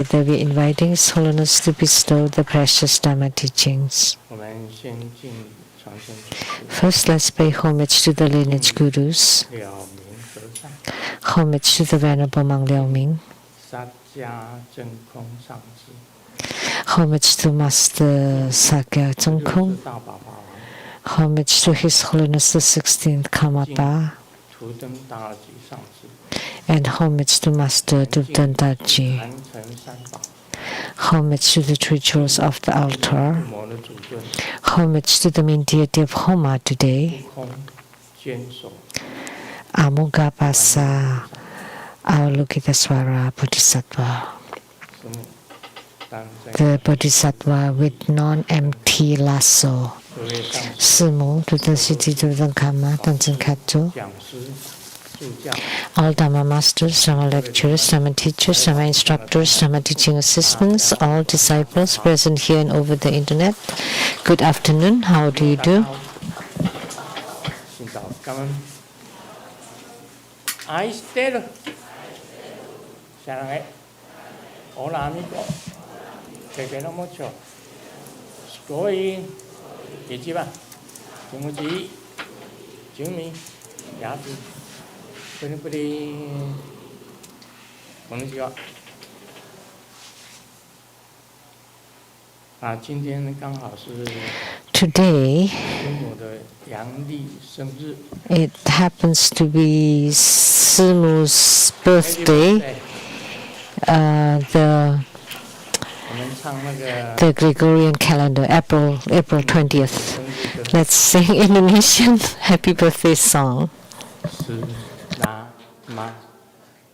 We're inviting His Holiness to bestow the precious Dhamma teachings. First, let's pay homage to the lineage gurus. Homage to the Venerable Mang Liao Ming. Homage to Master Sakya Zhengkong. Homage to His Holiness the 16th Karmapa. And homage to Master Dubdan Daji. Homage to the three jewels of the altar. Homage to the main deity of Homa today. Amugapasa Avalokitesvara Bodhisattva. The Bodhisattva with non-empty lasso. Simu, Dutta Siddhi, Dutta Kamma, Tanzen Kattu. All Dhamma masters, Dhamma lecturers, Dhamma teachers, Dhamma instructors, Dhamma teaching assistants, all disciples present here and over the internet. Good afternoon. How do you do? Today, it happens to be Simu's birthday. The Gregorian calendar, April 20th. Let's sing Indonesian happy birthday song. Selamat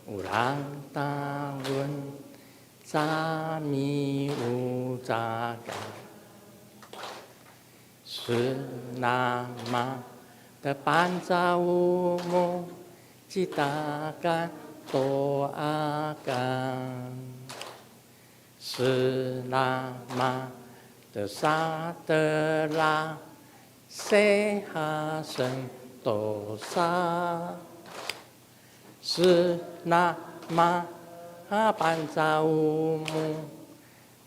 ulang tahun kami ucapkan. Senama depan jauhmu citakan doakan. Selama setelah sehat sentosa. Senama panjaumu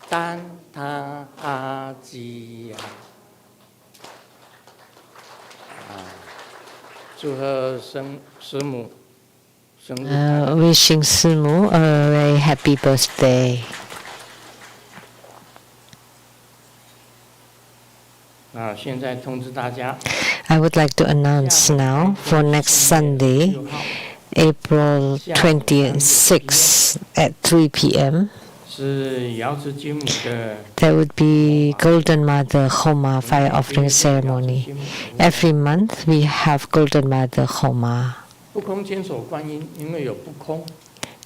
dan tahajian. Wishing Simu a very happy birthday. I would like to announce now for next Sunday, April 26th at 3 p.m. There would be Golden Mother Homa fire offering ceremony. Every month we have Golden Mother Homa.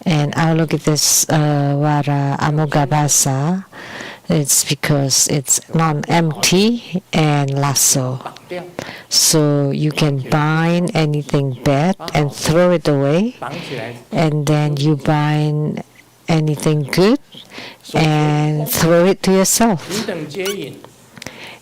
And Avalokitesvara Amogabhasa, it's because it's non-empty and lasso. So you can bind anything bad and throw it away, and then you bind anything good and throw it to yourself.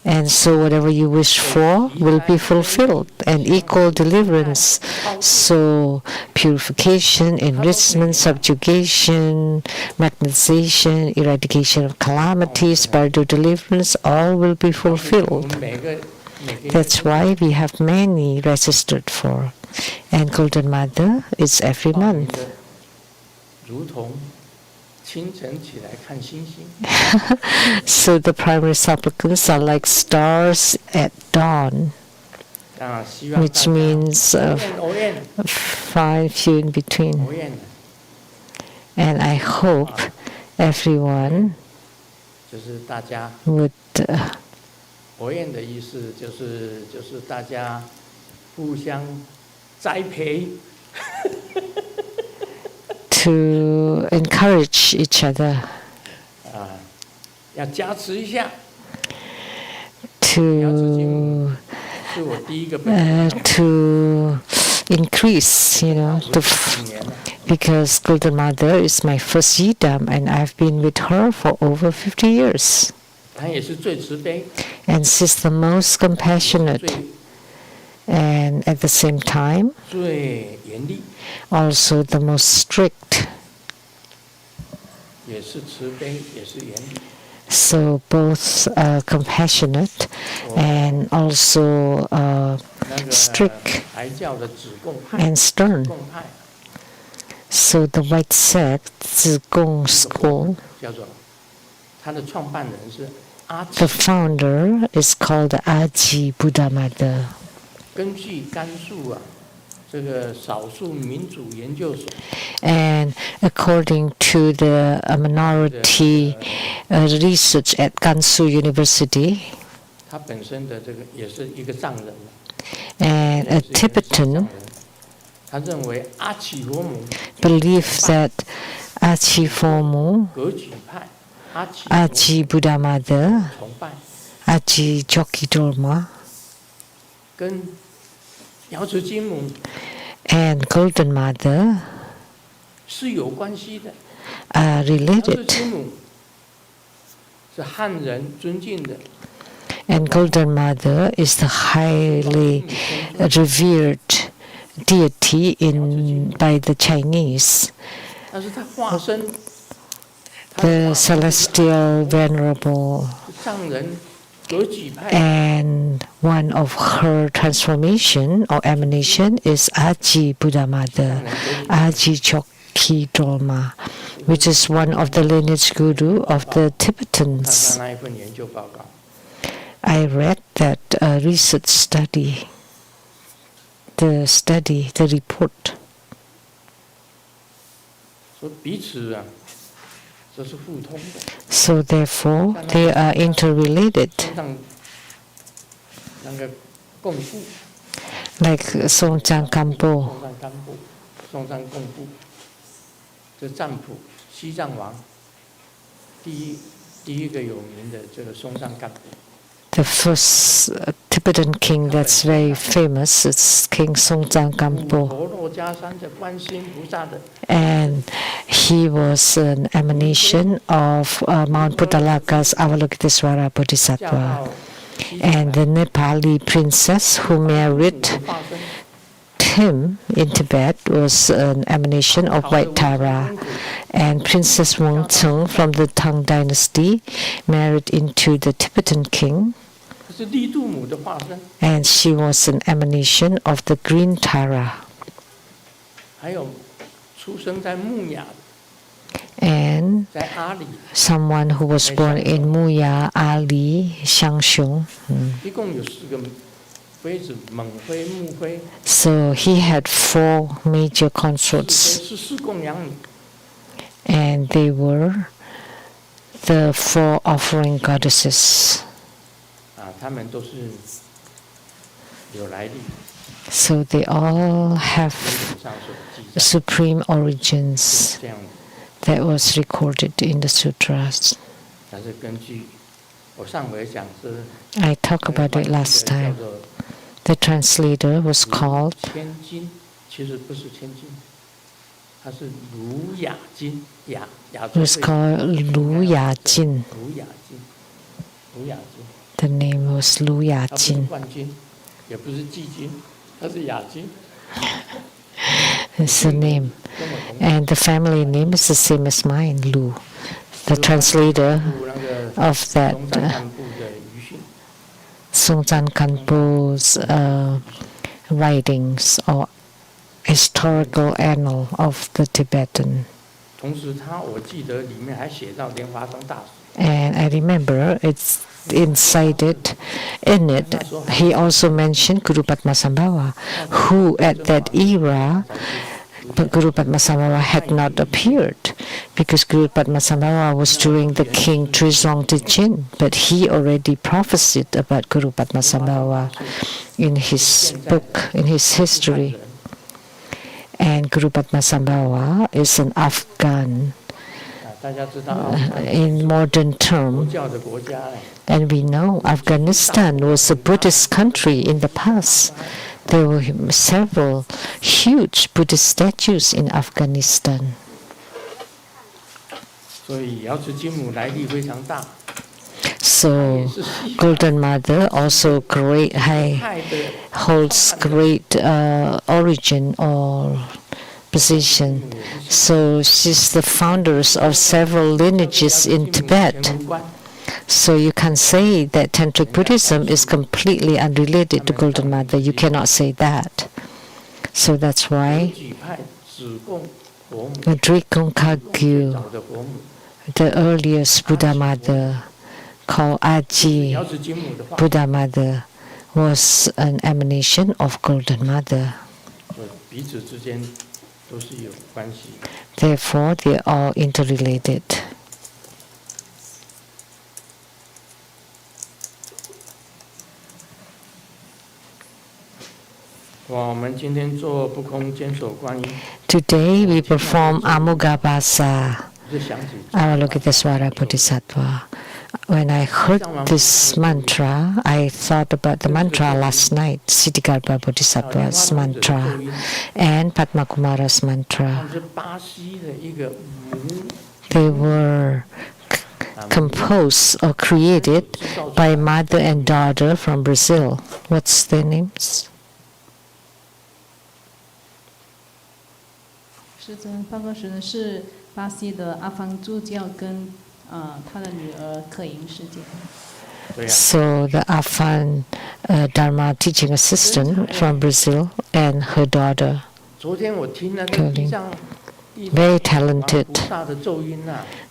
And so whatever you wish for will be fulfilled, and equal deliverance. So purification, enrichment, subjugation, magnetization, eradication of calamities, spiritual deliverance, all will be fulfilled. That's why we have many registered for. And Golden Mother is every month. So the primary supplicants are like stars at dawn, which means find few in between. And I hope everyone would to encourage each other, to increase, because Golden Mother is my first yidam, and I've been with her for over 50 years. And she's the most compassionate, and at the same time, also the most strict. So both compassionate and also strict and stern. So the white sect, Zigong school, the founder is called Aji Buddha Mother. And according to the minority research at Gansu University, and a Tibetan believe that Aji Fomu, Aji Buddha Mother, Aji Joki Dorma, and Golden Mother are related. And Golden Mother is the highly revered deity by the Chinese. The celestial venerable, and one of her transformation or emanation is Aji Buddha Mother, Aji Choki Dolma, which is one of the lineage guru of the Tibetans. I read that research study, the report. So therefore, they are interrelated. Like Songzang Kampo. The first Tibetan king that's very famous is King Songzang Kampo. And he was an emanation of Mount Buddhalaka's Avalokitesvara Bodhisattva. And the Nepali princess who married him in Tibet was an emanation of White Tara. And Princess Wangcheng from the Tang dynasty married into the Tibetan king. And she was an emanation of the Green Tara. And someone who was born in Muya, Ali, Xiangxiong. So he had 4 major consorts. And they were the 4 offering goddesses. So they all have supreme origins that was recorded in the sutras. I talked about it last time. The translator was called Lu Ya-jin. The name was Lu Ya-jin. It's the name. And the family name is the same as mine, Lu. The translator of that Songzang Kanpo's writings or historical annal of the Tibetan. And I remember it's incited in it. He also mentioned Guru Padmasambhava, who at that era, Guru Padmasambhava had not appeared because Guru Padmasambhava was during the King Trizong Dijin, but he already prophesied about Guru Padmasambhava in his book, in his history. And Guru Padmasambhava is an Afghan in modern term. And we know Afghanistan was a Buddhist country in the past. There were several huge Buddhist statues in Afghanistan. So Golden Mother also holds great origin or position. So she's the founders of several lineages in Tibet. So you can say that Tantric Buddhism is completely unrelated to Golden Mother. You cannot say that. So that's why Drikung Kagyu, the earliest Buddha Mother, called Aji Buddha Mother, was an emanation of Golden Mother. Therefore, they are all interrelated. Today we perform Amugabhasa, Avalokitesvara Bodhisattva. When I heard this mantra, I thought about the mantra last night, Siddhigarbha Bodhisattva's mantra and Padmakumara's mantra. They were composed or created by mother and daughter from Brazil. What's their names? 师尊，报告师尊是巴西的阿方助教跟他的女儿可盈师姐。So the Afan Dharma teaching assistant from Brazil and her daughter, very talented.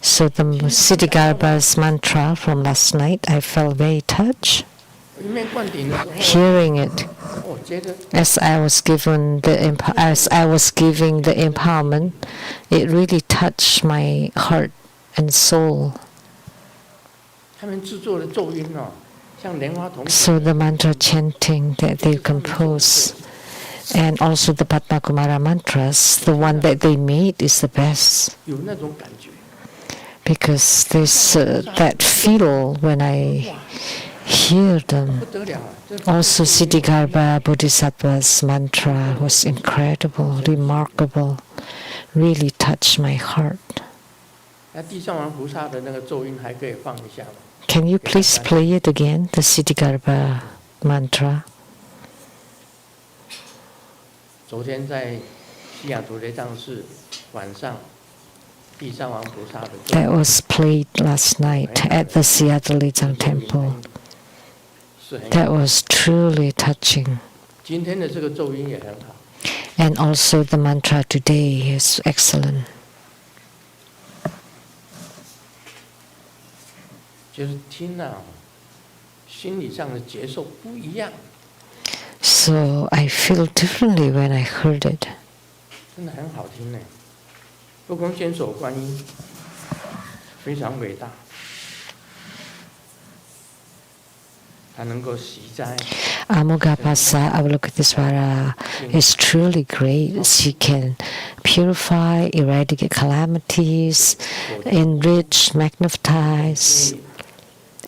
So the Siddhigarbha's mantra from last night, I felt very touched. Hearing it, as I was giving the empowerment, it really touched my heart and soul. So the mantra chanting that they compose, and also the Padmakumara mantras, the one that they made is the best. Because there's that feel when I hear them. Also, Siddhigarbha Bodhisattva's mantra was incredible, remarkable, really touched my heart. Can you please play it again, the Siddhigarbha mantra? That was played last night at the Seattle Lechang Temple. That was truly touching. And also the mantra today is excellent. So I feel differently when I heard it. Amugabhasa Avalokitesvara is truly great. She can purify, eradicate calamities, enrich, magnetize,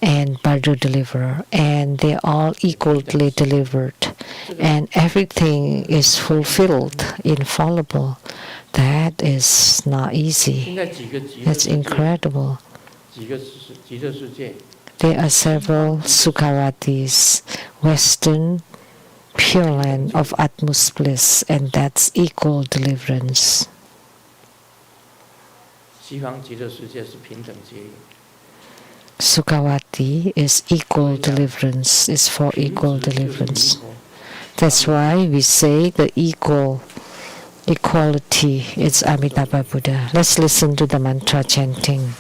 and Bardo deliver. And they're all equally delivered. And everything is fulfilled, infallible. That is not easy. That's incredible. There are several Sukhavatis, Western Pure Land of utmost bliss, and that's equal deliverance. Sukhavati is equal deliverance, is for equal deliverance. That's why we say the equality is Amitabha Buddha. Let's listen to the mantra chanting.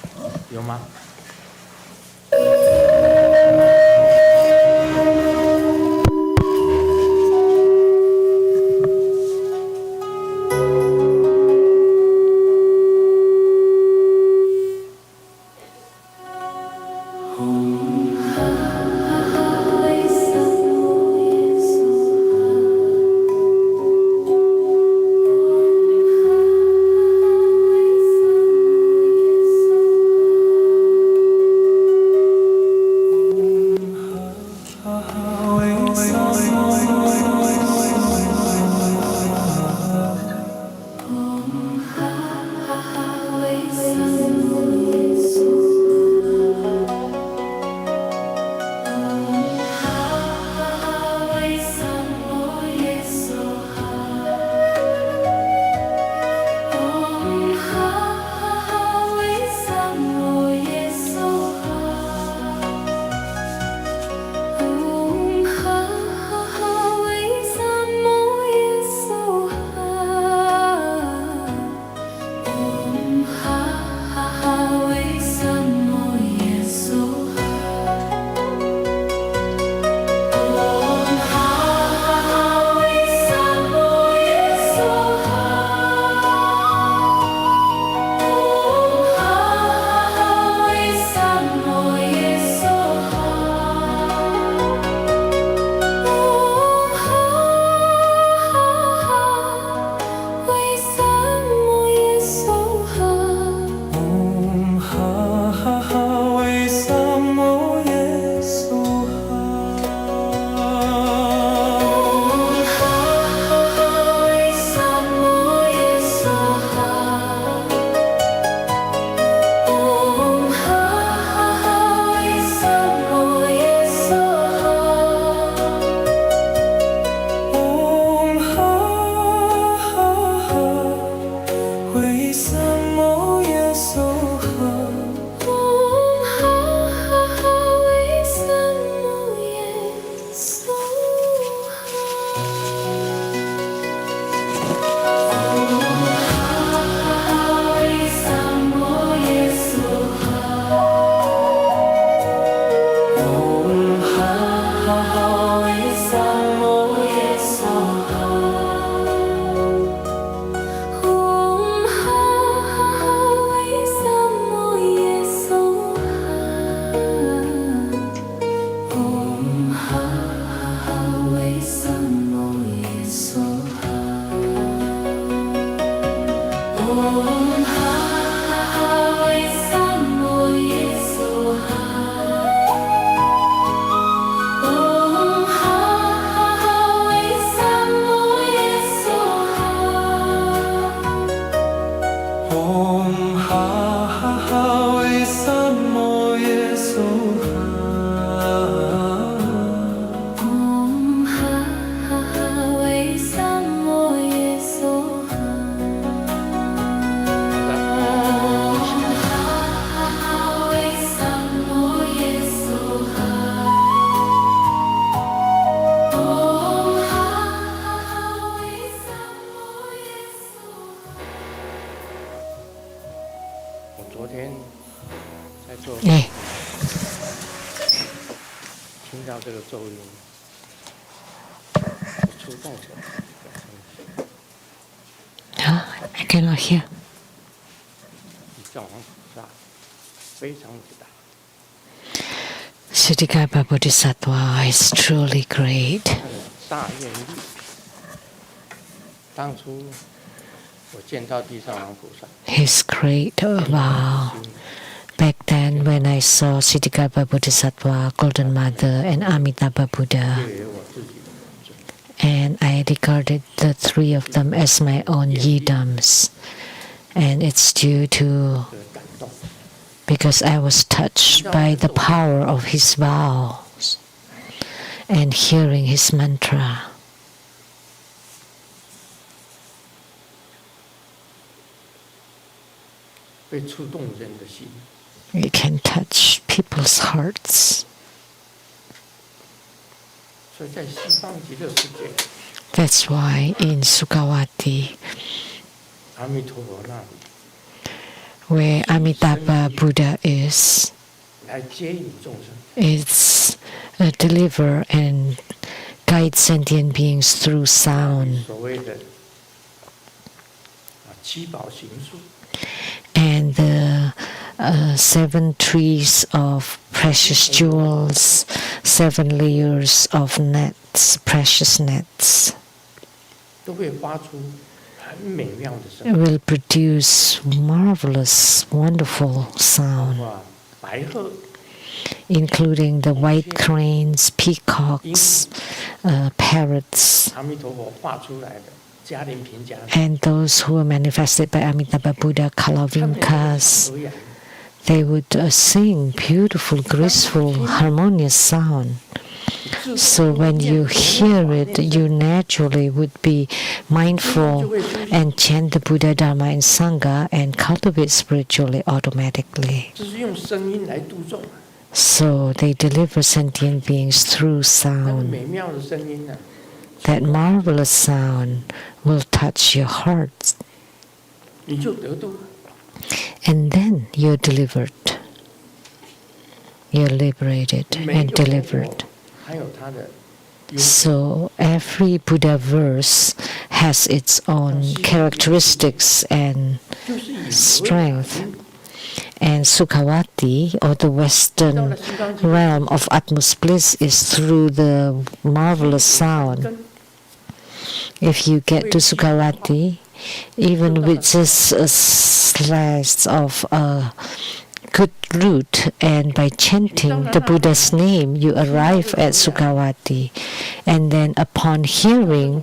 Eh. 听到这个咒音，出在手。 Huh? I cannot hear. 教皇菩萨非常伟大。 Siddhikarma Bodhisattva is truly great. 他的大愿力，当初我见到地藏王菩萨， His great vow. Back then, when I saw Siddhikarma Bodhisattva, Golden Mother, and Amitabha Buddha, 列为我自己的本尊。 and I regarded the three of them as my own yidams. And it's due to 这个感动， because I was touched by the power of his vows and hearing his mantra. 被触动人的心。 It can touch people's hearts. 所以在西方极乐世界， That's why in Sukhavati, 阿弥陀佛那里 where Amitabha Buddha is, 来接引众生， it's a deliver and guide sentient beings through sound. 所谓的七宝行树， And the 7 trees of precious jewels, 7 layers of nets, precious nets, 都会发出很美妙的声音， will produce marvelous, wonderful 包 sound, 括白鹤、 including the white cranes, peacocks, parrots, 阿弥陀佛画出来的嘉陵平家， and those who were manifested by Amitabha Buddha, 他们也 Kalavinkas. 和雅， They would sing beautiful, graceful, harmonious sound. So when you hear it, you naturally would be mindful and chant the Buddha, Dharma, and Sangha and cultivate spiritually automatically. 这是用声音来度众， So they deliver sentient beings through 那个 sound. 美妙的声音呢， That marvelous sound will touch your hearts, 你就得度。 and then you're delivered. You're liberated 每一 and 个佛 delivered. 还有它的优点。 So every Buddha verse has its own characteristics and 就是以 strength. And Sukhavati, or the Western realm of utmost bliss, is through the marvelous sound. If you get to Sukhavati, even with just a slice of a good root, and by chanting the Buddha's name, you arrive at Sukhavati. And then upon hearing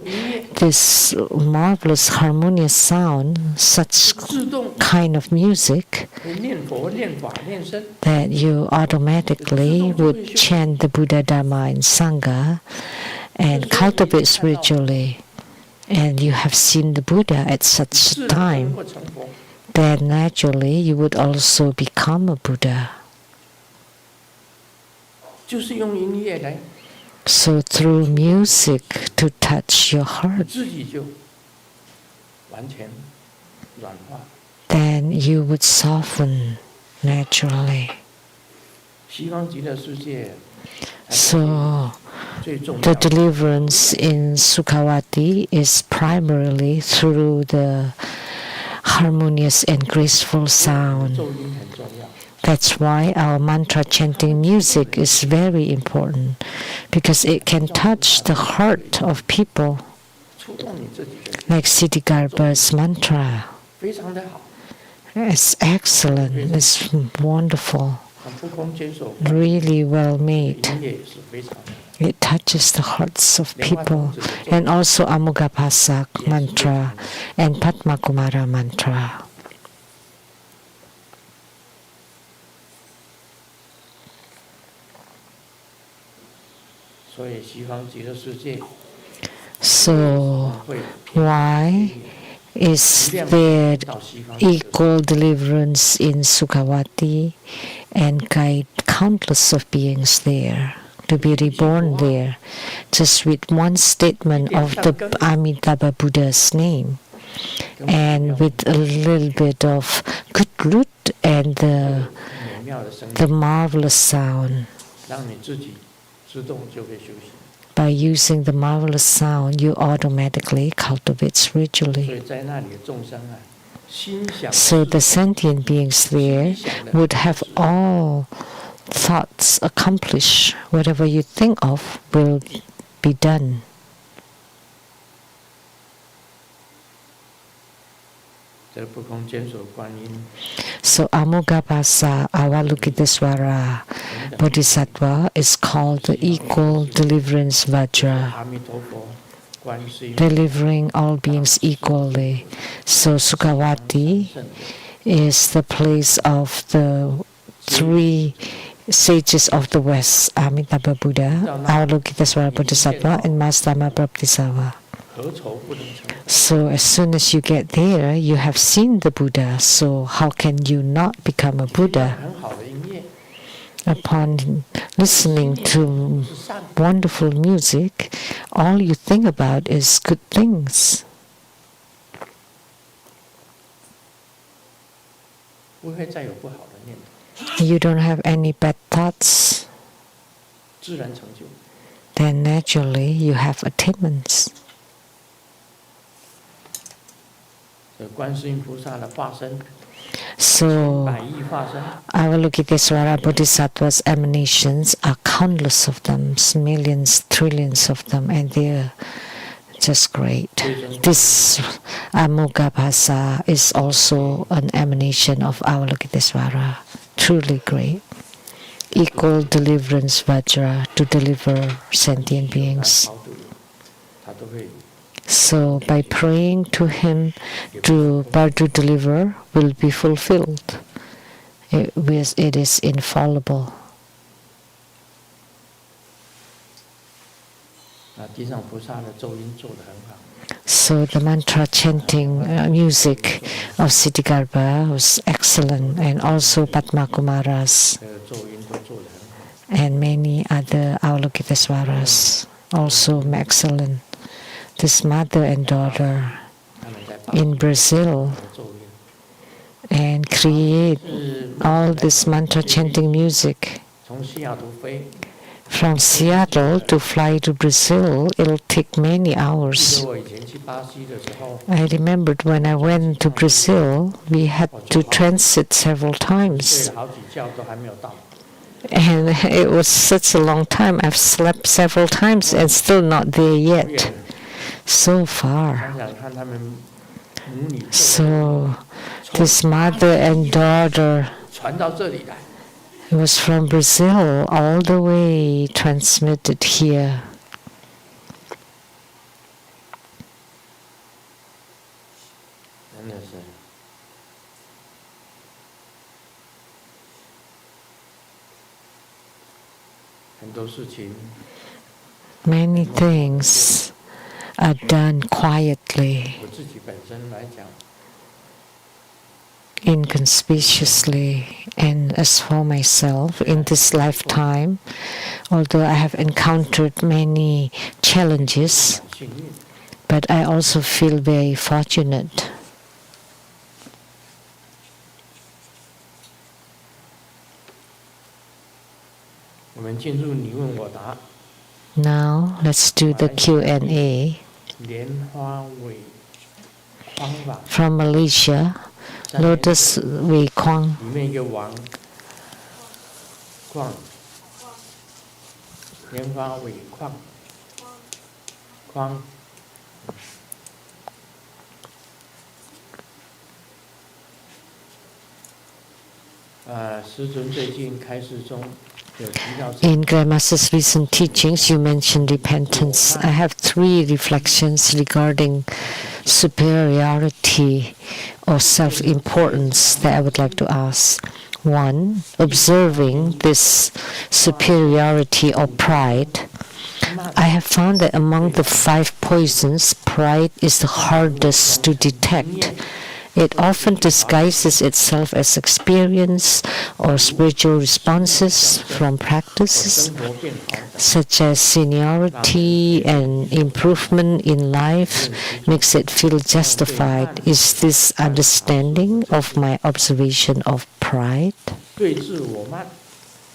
this marvelous harmonious sound, such 自动 kind of music, 会念佛、念法、念僧， that you automatically would chant the Buddha, Dharma, and Sangha and cultivate spiritually. And you have seen the Buddha at 自 such 然 time, 会成佛。 then naturally you would also become a Buddha. 就是用音乐来， So through music to touch your heart, 自己就完全软化。 then you would soften naturally. 西方极乐世界 So 最重 the 要的 deliverance in Sukhavati is primarily through the harmonious and graceful sound. 咒音很重要， That's why our mantra chanting music is very important, because it can touch the heart of people, 触动你自己的心， like Siddhikarma's mantra. 非常的好。 It's excellent, it's wonderful, 不空接受 really well made. 音乐也是非常的。 It touches the hearts of people. And also Amugapasak mantra and Padmakumara mantra. 所以西方极乐世界 So 会 why is there 到西方极乐世界 equal deliverance in Sukhavati and guide countless of beings there to be reborn there, just with one statement of the Amitabha Buddha's name, and with a little bit of good root and the 妙的声 the 音， marvelous sound. 让你自己自动就会休息。 By using the marvelous sound, you automatically cultivate 所 spiritually. 以在那里的众生啊，心想 So 事 the sentient beings there would have all thoughts accomplished. Whatever you think of will be done. 这不空坚守观音， So Amugabhasa Avalokitesvara 等等 Bodhisattva is called the equal deliverance Vajra, 阿弥陀佛、观世音、 delivering all beings equally. So Sukhavati 圣者 is the place of the three sages of the West, Amitabha Buddha, Avalokitesvara Bodhisattva, and Mastama Prabhupada. 何愁不能成？ So as soon as you get there, you have seen the Buddha. So how can you not become a Buddha? 很好的音乐， Upon listening to 是善， wonderful music, all you think about is good things. 不会再有不好的念头， You don't have any bad thoughts, 自然成就。 then naturally you have attainments. 这观世音菩萨的化身， So 百亿化身， Avalokitesvara Bodhisattva's emanations are countless of them, millions, trillions of them, and they're just great. This Amugabhasa is also an emanation of Avalokitesvara, truly great. Equal deliverance Vajra to deliver sentient beings. 超度，他都会 So by praying to him to deliver will be fulfilled. It is infallible. 啊，地上菩萨的咒音做得很好， So the mantra chanting music of Siddhigarbha was excellent, and also Padma Kumara's 这个咒音都做得很好。 and many other Avalokitesvaras also excellent. This mother and daughter 他们在 in Brazil 的咒音， and create 是 all this mantra chanting music. 从西雅图飞， From Seattle to fly to Brazil, it'll take many 记得 hours. 我以前去巴西的时候， I remembered when I went to Brazil, we had to transit several 睡 times. 了好几觉都还没有到。 And it was such a long time. I've slept several times and still not there 不远 yet. So far. 想想看，他们母女咒 So this mother and daughter 传到这里来， it was from Brazil all the way transmitted here. 真的是很多事情 Many things are done quietly, 我自己本身来讲， inconspicuously, and as for myself in this lifetime, although I have encountered many challenges, 很幸运， but I also feel very fortunate. 我们进入你问我答， Now let's do the Q&A 莲花尾方法， from Malaysia. 在莲 Lotus Wei Kwang. 里面一个王矿，莲花尾矿框。师尊最近开示中有提到， In Grandmaster's recent teachings, you mentioned repentance. I have three reflections regarding superiority or self-importance that I would like to ask. One, observing this superiority or pride, I have found that among the 5 poisons, pride is the hardest to detect. It often disguises itself as experience or spiritual responses from practices 生活变好的， such as seniority and improvement in life makes it feel justified. Is this understanding of my observation of pride? 对治我慢，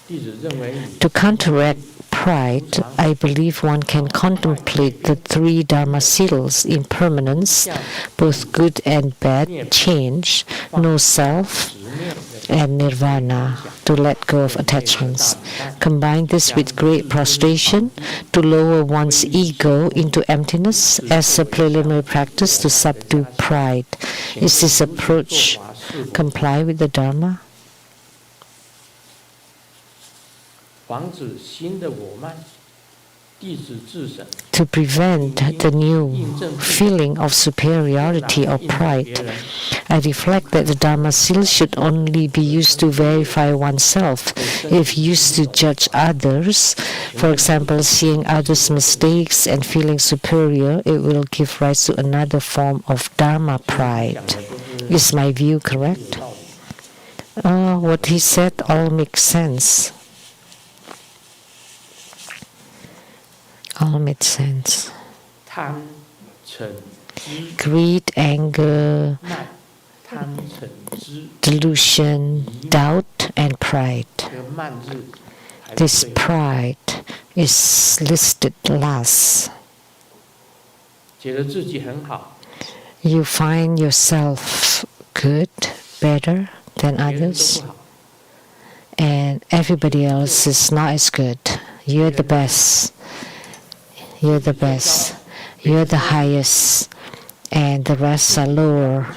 弟子认为 To counteract pride, I believe one can contemplate the three Dharma seals: impermanence, both good and bad, change, no self, 执念的 and nirvana, to let go of attachments. Combine this with great prostration to lower one's ego into emptiness as a preliminary practice to subdue pride. Is this approach comply with the Dharma? 防止新的我慢，弟子自省， To prevent the new feeling of superiority or 印证别 pride, 人 I reflect that the Dharma seal should only be used to verify oneself. If used to judge others, for example, seeing others' mistakes and feeling superior, it will give rise to another form of Dharma 讲 pride. 的都是 Is my view 有 correct? 道理。 What he said all makes sense. All makes sense. 贪嗔痴 Greed, anger, 慢，贪嗔痴 delusion, doubt, and pride. 这个慢字排 This 最后 pride is listed last. 觉得自己很好， You find yourself good, better than 别人都 others, 不好， and everybody else is not as good. You're the best. You're the best. You're the highest, and the rest are lower,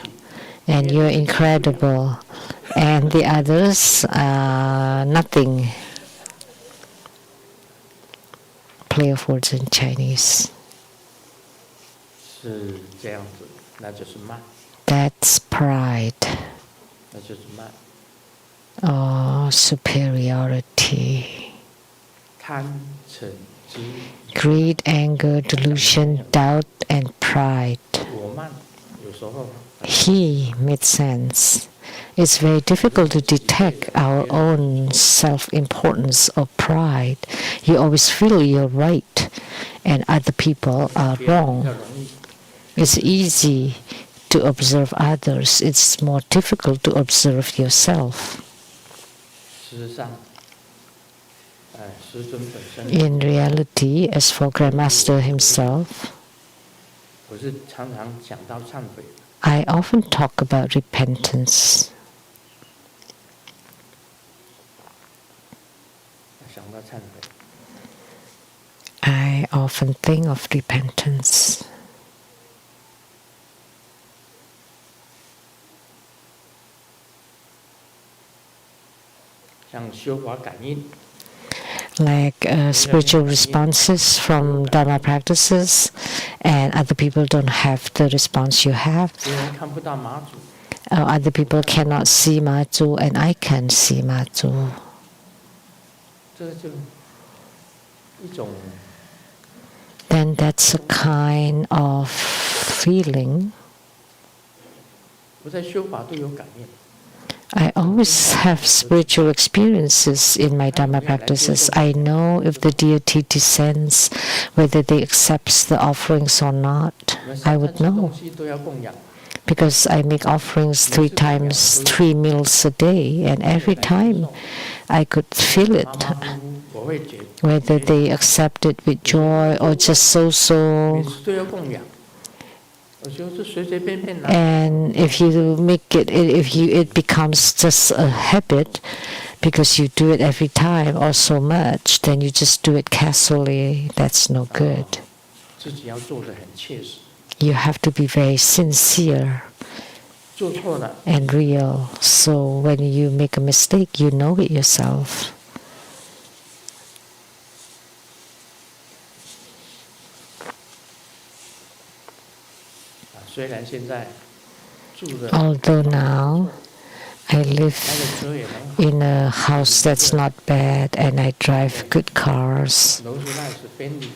and you're incredible, and the others are nothing. Play of words in Chinese. 是这样子，那就是慢， That's pride 那就是慢。 or superiority. 贪嗔痴 Greed, anger, delusion, doubt, and pride. 我慢，有时候 He made sense. It's very difficult to detect our own self-importance or pride. You always feel you're right and other people are 别人比 wrong. 较容易。 It's easy to observe others. It's more difficult to observe yourself. 事实上，师尊本身， In reality, as for Grandmaster himself, 我是常常讲到忏悔， I often talk about repentance. 想到忏悔， I often think of repentance. 像修法感应， Like spiritual responses from Dharma practices, and other people don't have the response you have. 别人看不到马祖， Other people cannot see Mazu, and I can see Mazu. 这就一种 Then that's a kind of feeling. 我在修法都有感应。 I always have spiritual experiences in my Dharma practices. I know if the deity descends, whether they accept the offerings or not. 我们 I 三 would 餐吃 know 东西都要供养， because I make offerings 3 times, 3 meals a day, and every time I could feel 马 it, 马虎虎，我会觉 whether they accept it with joy or just so-so. 每次都要供养。我就是随随便便拿， And if you make it, it becomes just a habit because you do it every time or so much, then you just do it casually. That's no good. 自己要做的很切实， You have to be very sincere 做错了 and real. So when you make a mistake, you know it yourself. 虽然现在住的 Although now I 那 live 个车也很好， in a house that's not bad and I drive good cars, 劳斯莱斯、宾利，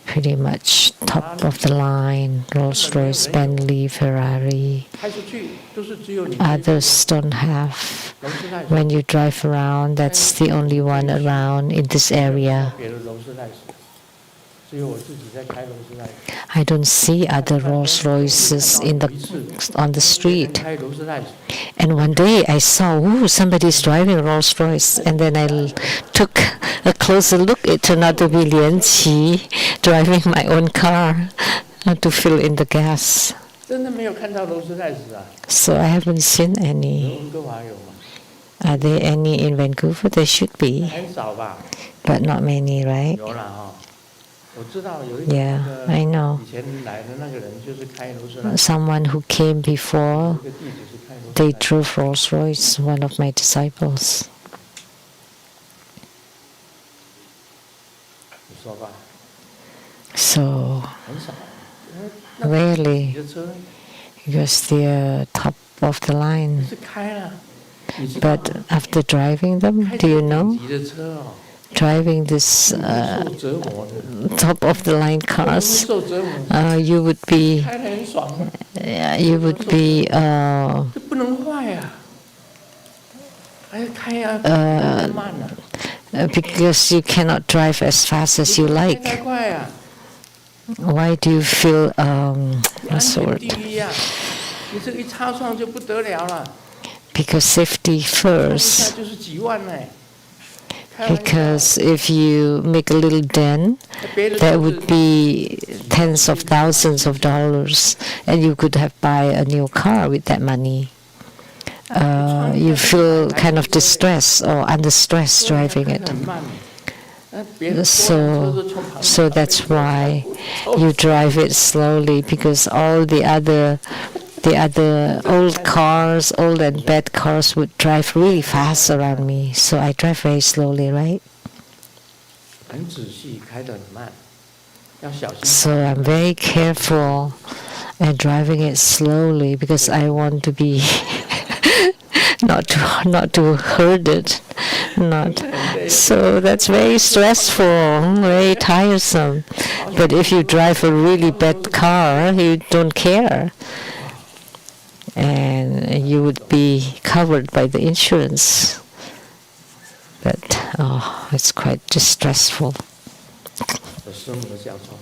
pretty much top of the line, Rolls-Royce, Bentley, Ferrari. 开出去都是只有你 Others don't have. 劳斯莱斯， When you drive around, that's the only one around in this area. 别的劳斯莱斯，只有我自己在开劳斯莱斯。 I don't see other Rolls Royces on the street. 开劳斯莱斯， And one day I saw, ooh, somebody's driving Rolls Royce. And then I took a closer look. It turned out to be Lian Qi driving my own car to fill in the gas. 真的没有看到劳斯莱斯啊。 So I haven't seen any. 温哥华有吗？ Are there any in Vancouver? There should be, 很少吧。 but not many, right? 有啦哈，我知道有一个 Yeah, 那 I 个 know. 以前来的那个人就是开劳斯莱斯， Someone who came before, 这个弟子是开劳斯 they 莱斯。 drove Rolls Royce, one of my disciples. 你说吧， So 很少。你 rarely, 的车 because they're top of the line. 是开了，你知道 But after driving them, 开 do you 这个 know, 顶级的车哦， driving this 受折磨的， top of the line 会 cars, 受折磨， you would be, 开得很爽啊， you would be, 这不能坏啊，还要开啊，很慢啊， because you cannot drive as fast as you 开太 like. 快啊， Why do you feel 安 what's the 全 word? 第一啊，你这个一擦撞就不得了了， Because safety 看一 first. 下就是几万呢，开玩笑 Because if you make a little dent, 别的 that 车 would 子 be tens of thousands of dollars, and you could have buy a new car with that money. You feel kind of distressed or under stress driving 开 it. 得很慢，别的所有车都冲旁 So 边 that's why you drive it slowly, because all the other old cars, old and bad cars would drive really fast around me. So I drive very slowly, right? 很仔细，开得很慢，要小心。 So I'm very careful and driving it slowly because I want to be not to hurt it, not. So that's very stressful, very tiresome. But if you drive a really bad car, you don't care, and you would be covered by the insurance. But it's quite distressful. 我师母讲说，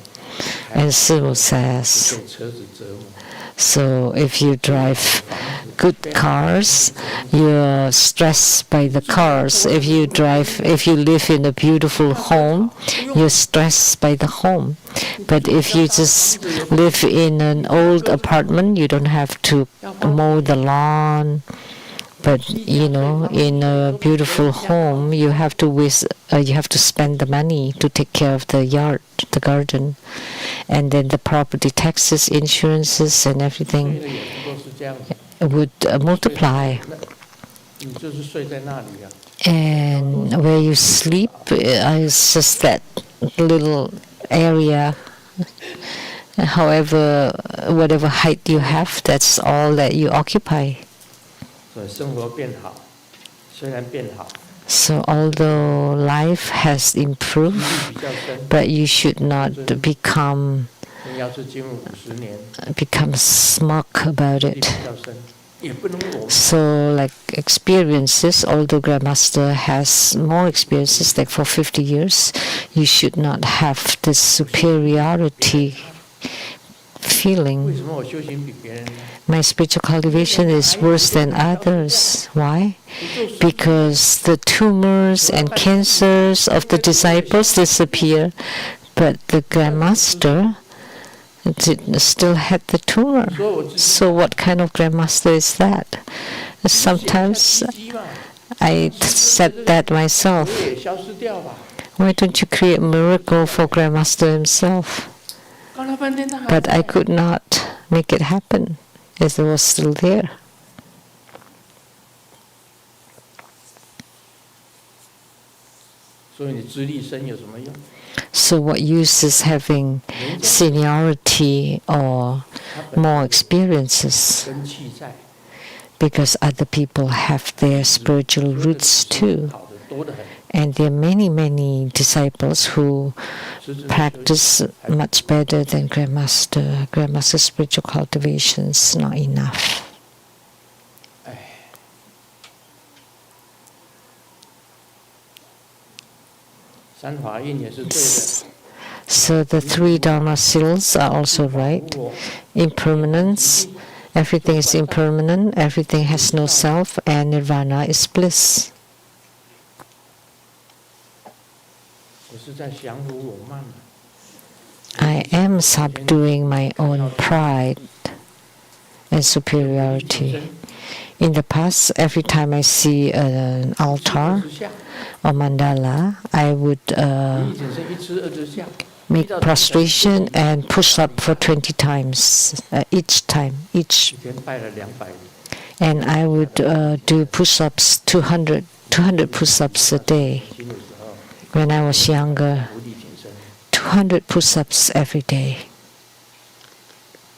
And Simu says, 被车子折磨， so if you drive good cars, you're stressed by the cars. If you live in a beautiful home, you're stressed by the home. But if you just live in an old apartment, you don't have to mow the lawn. But in a beautiful home, you have to spend the money to take care of the yard, the garden, and then the property taxes, insurances, and 睡 everything 的也不过是这样子， would multiply. 你就是睡在那里啊， And where you sleep is just that little area. However, whatever height you have, that's all that you occupy. 所以生活变好，虽然变好， So although life has 疑 improved, 虑比较深。 but you should not become 要是进入50年， smug about 疑虑比 it. 较深，也不能我 So like experiences, although Grandmaster has more experiences, like for 50 years, you should not have this superiority 为 feeling. 什么我修行比别人呢？ My spiritual cultivation is worse than others. Why? Because the tumors and cancers of the disciples disappear, but the Grandmaster still had the tumor. 所以我自己 So what kind of Grandmaster is that? Sometimes 奇迹嘛， I said that 我 myself. 也消失掉吧。 Why don't you create a miracle for Grandmaster himself? 搞了半天他还 But I 在 could not make it happen, as it was still there. 所以你资历深有什么用？ So what use is having 人家 seniority or 他本 more 来 experiences? 根气在， Because other people have their spiritual roots too. 好的多得很。 And there are many, many disciples who 实质的修行 practice much better than Grandmaster. Grandmaster's spiritual cultivation is not enough. 哎，三法印也是对的， So the 3 Dharma seals are also right. Impermanence, everything is impermanent, everything has no self, and nirvana is bliss. 我是在降服我慢。 I am subduing my own pride and superiority. In the past, every time I see an altar or mandala, I would 你以前是1次2次下， make prostration and push up for 20 times each time, 一天拜了200人。 and I would do push-ups 200 push-ups a day. 年轻的时候， When I was younger, 无力挺身， 200 push-ups every day,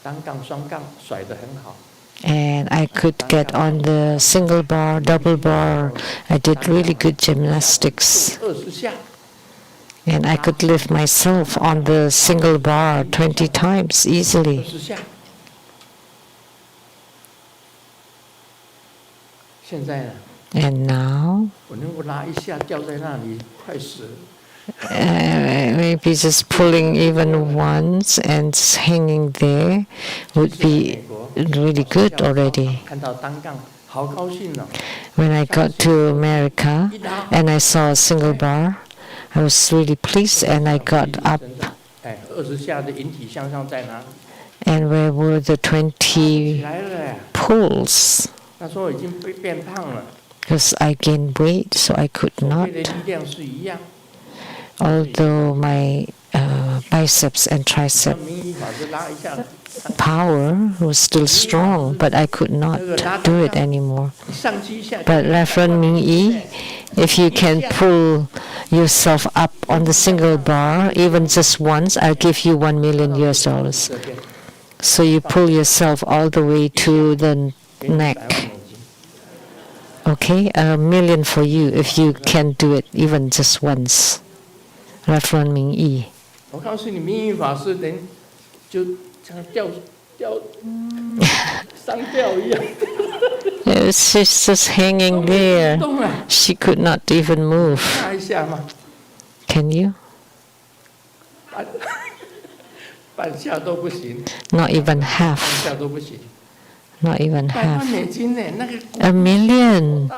单杠双杠甩得很好。 and I could get on the single bar, double bar. I did really good gymnastics, 20下， and I could lift myself on the single bar 20 times easily. 20下。现在呢， And now, 我能够拉1下掉在那里，快死了。 maybe just pulling even once and hanging there would be really good already. 看到单杠，好高兴哦！ When I got to America and I saw a single bar, I was really pleased and I got up. 哎，20下的引体向上在哪里？ And where were the 20起来了哎！ pulls? 那时候已经变胖了， Because I gained weight, so I could 手 not. 背的力量是一样。 Although my biceps and 像 tricep 民意法是拉1下， power was still strong, but I could not do it anymore. 上去1下。 But Reverend Ming Yi, if you can pull yourself up on the single bar, even just once, I'll give you $1 million. 这边 So you pull yourself all the way to the 给你100万 neck. 美金。 Okay, $1 million for you if you can do it even just once. Reverend Ming Yi. 我告诉你，民意法师连就像吊上吊一样， She's just hanging 不 there. 动了， She could not even move. 拉1下嘛， Can you? 半下都不行， Not even 半 half. 下都不行。 Not even 100万 half. 美金呢，那个 $1 million.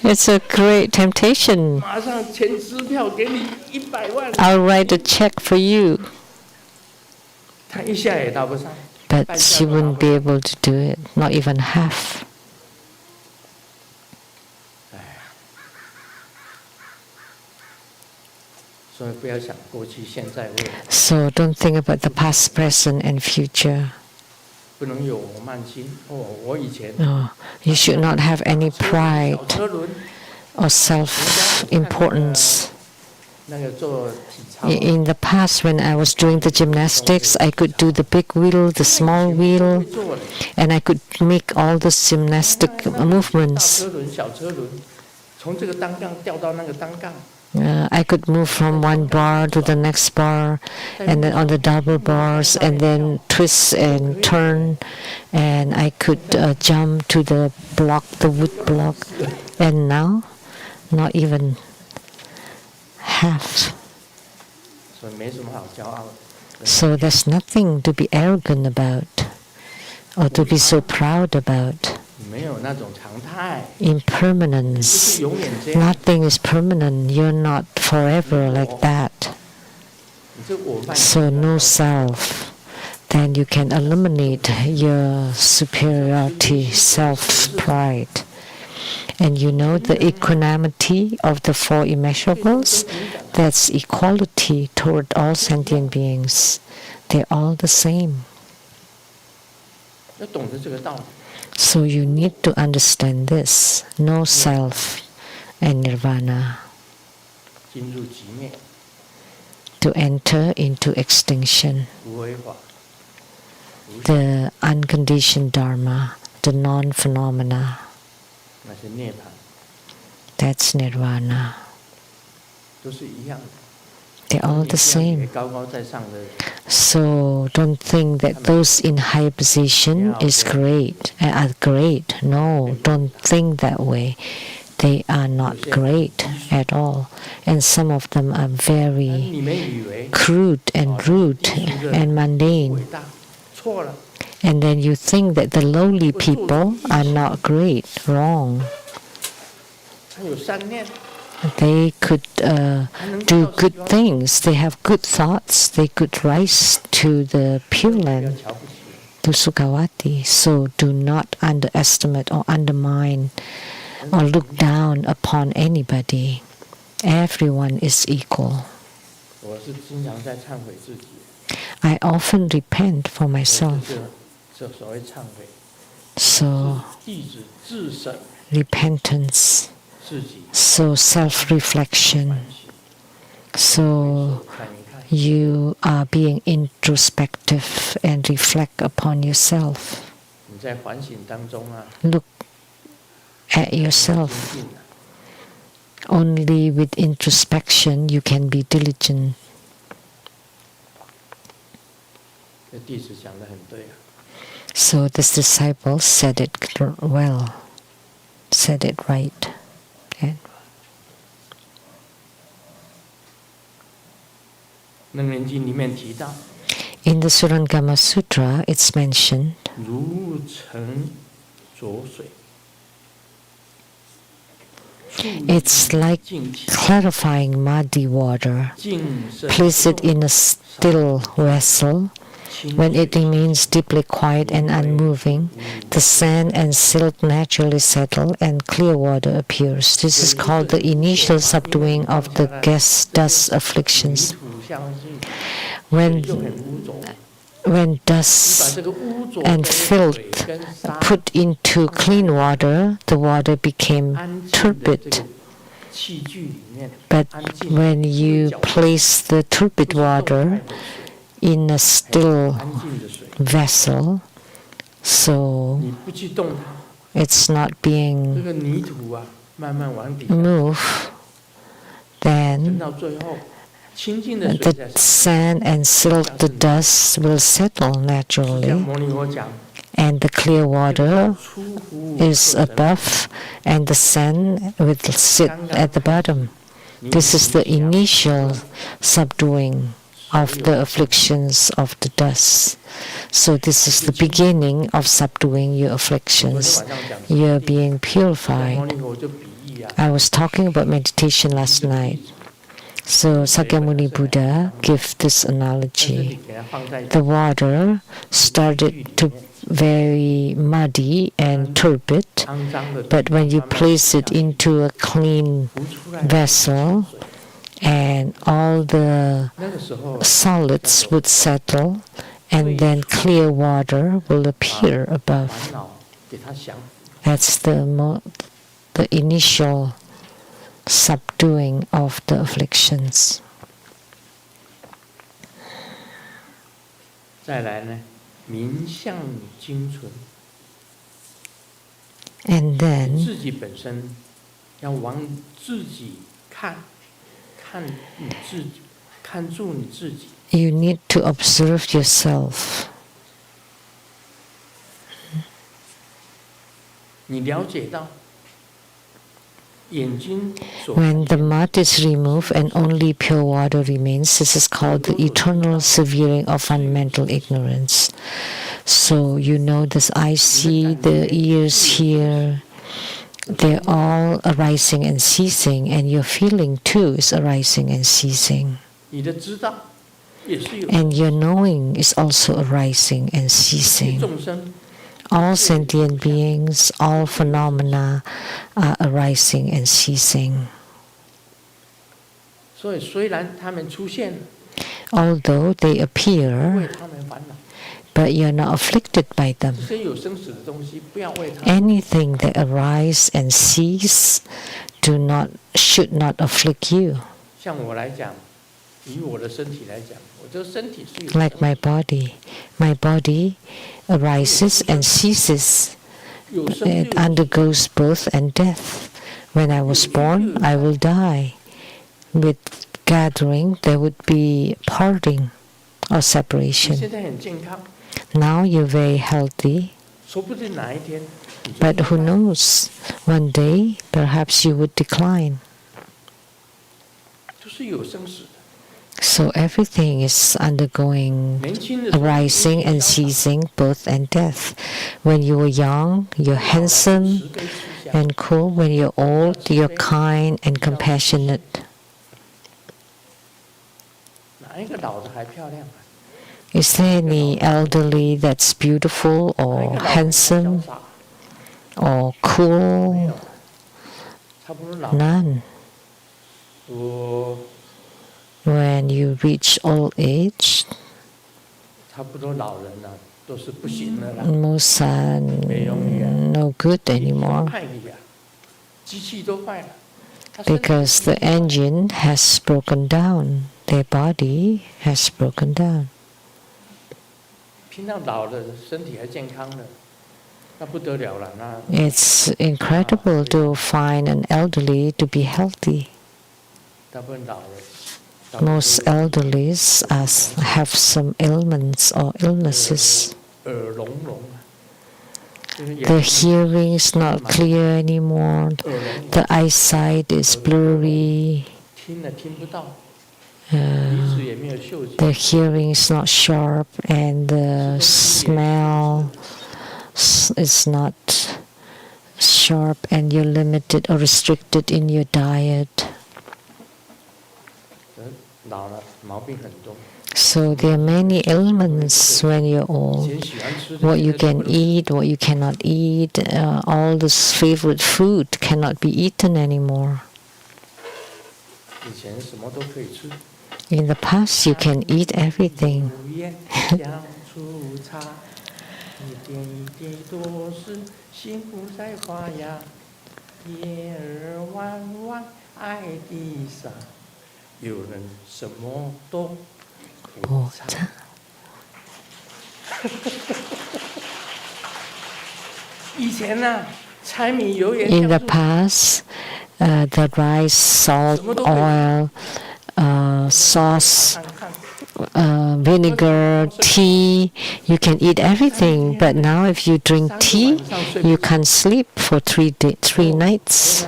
It's a great temptation. 马上签支票给你100万， I'll write a check for you. 他1下也达不上。 But she wouldn't be able to do it. Not even half. 所以不要想过去、现在、未来， So don't think about the past, present, and future. 不能有我慢心。哦，我以前 No, you should not have any 小 pride 车轮， or self-importance. 那个做体操， In the past, when I was doing the gymnastics, I could do the big wheel, the small wheel, 会做的。 and I could make all the gymnastic 大 movements. 车轮、小车轮，从这个单杠掉到那个单杠， I could move from one bar to the next bar, and then on the double bars, and then twist and turn, and I could jump to the block, the wood block. And now, not even half. 所以没什么好骄傲的。 So there's nothing to be arrogant about, or to be so proud about. 没有那种常态， Impermanence. 就是永远这样。 Nothing is permanent. You're not forever like that. 你这我慢 So no self. Then you can eliminate your superiority, self-pride. And you know the equanimity of the 4 immeasurables? That's equality toward all sentient beings. They're all the same. 要懂得这个道理。 So you need to understand this. No self and nirvana. 进入极灭， To enter into extinction. 无为法， The unconditioned Dharma, the non-phenomena. 那些涅槃 That's nirvana. 都是一样的。 They're all the 你这样以为 same. 高高在上的， So don't think that those in high position is great, are great. No, don't think that way. they are not great at all. And some of them are very 你们以为 crude and rude 低俗的 and mundane. 伟大，错了。 And then you think that the lowly people are not great. Wrong. 他有善念， They could 还能 do 到 good 希望 things. They have good thoughts. They could rise to the Pure 不要 Land, 瞧不起。 to Sukhavati. So do not underestimate or undermine or look down upon anybody. Everyone is equal. 我是经常在忏悔自己， I often repent for 我 myself. 这所谓忏悔， So 弟子自审 repentance, 自己 so self-reflection, 反省， so 看一看， you are being introspective and reflect upon yourself. 你在反省当中啊， Look at 精 yourself. 进啊， Only with introspection you can be diligent. 这弟子讲得很对啊。 So this disciple said it well, said it right. And 楞严经里面提到， in the Surangama Sutra, it's mentioned 如澄浊水， it's like 净体 clarifying muddy water. 净身 Place it in a still vessel. 清 When it 水 remains deeply quiet and unmoving, the sand and silt naturally settle and clear water appears. This is called the initial subduing of the dust afflictions. 泥土下去， When 又很污浊。 when 你把 dust 这个污浊 and 的水 filth 跟沙 put into clean water, the water became 安静的这 turbid. 个器具里面， But 安静 when you place the turbid 不是动态 water 的水 in a 还 still 是安静的水， vessel, so 你不去动它， it's not 这 being 个泥土啊，慢慢往底下， moved, 等 then 到最后，清净的水 the 在 sand and silt, the dust will settle 像 naturally, 摩尼佛讲， and the clear water 出乎 is above, and the sand will sit at the bottom. This is the initial subduing of the afflictions of the dust. So this is the beginning of subduing your 昨天 afflictions. 晚上讲 You're being 摩 purified. 尼佛就比喻啊， I was talking about meditation last night. So Sakyamuni Buddha gave this 但是你 analogy. 给它放在 The water started to very muddy and turbid, 肮脏的， but when you place it into a clean 浮出来 vessel, and all the 那个时候 solids would settle, and then clear water will appear above. 烦恼给它降服， That's the initial subduing of the afflictions. 再来呢，名相精纯， And then 自己本身要往自己看，看你自己，看住你自己。 you need to observe yourself. 你了解到眼睛所 When the mud is removed and only pure water remains, this is called the eternal severing of fundamental ignorance. So you know this I see, the ears hear, they're all arising and ceasing, and your feeling too is arising and ceasing. 你的知道也是有 And your knowing is also arising and 一 ceasing. 众生 All sentient beings, all phenomena are arising and ceasing. 所以虽然他们出现了， Although they 不为 appear, 他们烦恼， but you're not afflicted by them. 这些有生死的东西，不要为他们。 Anything that arise and cease should not afflict you. 像我来讲，以我的身体来讲，我这个身体是有 Like my body arises and ceases. 有生 It 就有 undergoes birth and death. When I was born, I will die. With gathering, there would be parting or 你 separation. 现在很健康， Now you're very healthy. 说不定哪一天你就 But who 明白 knows? One day, perhaps you would decline. 就是有生死的。 So everything is undergoing 年轻的时候 arising and 英俊潇洒 ceasing, birth and death. When you were young, you're 老了就 handsome 慈悲慈祥 and cool. When you're old, you're kind and compassionate. 哪一个老的还漂亮啊？ Is there any elderly that's beautiful 哪一 or 个老的还潇 handsome 洒？ or 没 cool? 有，差不多老。 None. 我 When you reach old age, 差不多老人了、都是不行了啦。 most are no good 你 anymore 派你呀，机器都坏了。他身体 because the 机器坏了 engine has broken down. Their body has broken down. 听到老了身体还健康的，那不得了了。那 It's incredible to find an elderly to be healthy. 大部分老了， Most elderlies have some ailments or illnesses. 耳聋聋啊，就是眼 The 睛 hearing is not clear anymore. 耳聋， The eyesight is blurry. 听了听不到，鼻子也没有嗅觉， The hearing is not sharp and the smell is not sharp, and you're limited or restricted in your diet. 老了毛病很多。 So there are many ailments when you're 以 old. 前喜欢吃的 What you 现在 can 都不能吃 eat, what you cannot eat, all this favorite food cannot be eaten anymore. 以前什么都可以吃。 In the past, you can eat everything. 无言相处茶，一点一滴都是幸福在发芽。叶儿弯弯爱的傻，有人什么都不差。以前呢、柴米油盐 In the 酱醋 past, the rice, salt, oil, sauce, 看看 vinegar, tea, you can eat everything. But now if you drink tea, you can't sleep for 3 nights.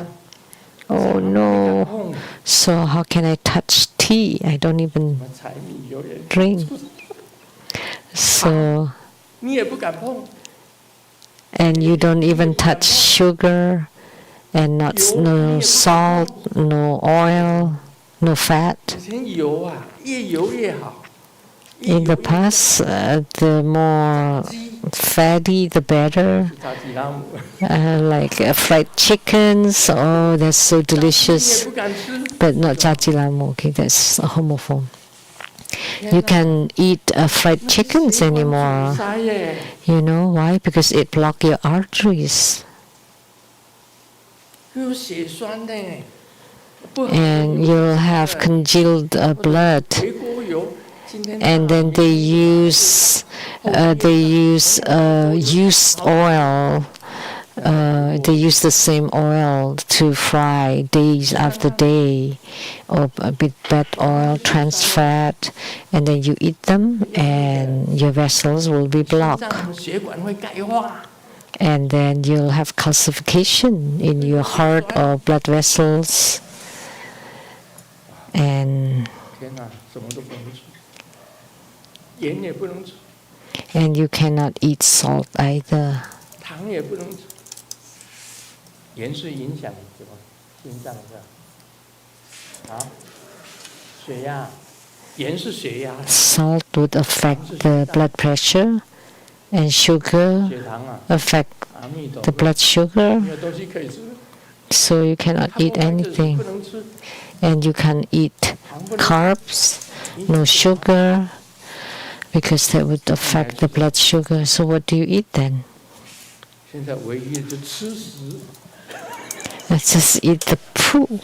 Oh no. So how can I touch tea? I don't even 柴米油盐 drink. So, 你也不敢碰。 and you don't even touch sugar and no salt, no oil, no fat. 以前油啊，越油越好。 In the past, the more fatty, the better. 炸鸡拉姆， Like fried chickens, oh, that's so 你也 delicious. 不敢吃。 But not jajilamu, okay, that's a homophone. You can eat fried chickens anymore. 塞耶， You know why? Because it blocks your arteries. 有血栓的，不好的 And you'll have congealed blood. 回锅油，今天 And then they use used oil. They use the same oil to fry days after day, or a bit bad oil, trans fat, and then you eat them, and your vessels will be 心 blocked, 脏血管会钙化， and then you'll have calcification in your heart or blood vessels, and 天哪，什么都不能吃，盐也不能吃， you cannot eat salt either. 糖也不能吃。盐是影响什么？心脏是吧？啊，血压，盐是血压， Salt would affect the blood pressure, and sugar 血糖啊， affect 阿弥陀 the 佛， blood sugar, 没有东西可以吃。 so you cannot 他 eat 说白就是 anything. 不能吃， And you can eat 糖不能吃。 carbs, no sugar, because that would affect the blood sugar. So what do you eat then? 现在唯一就吃食， Let's just eat the poo.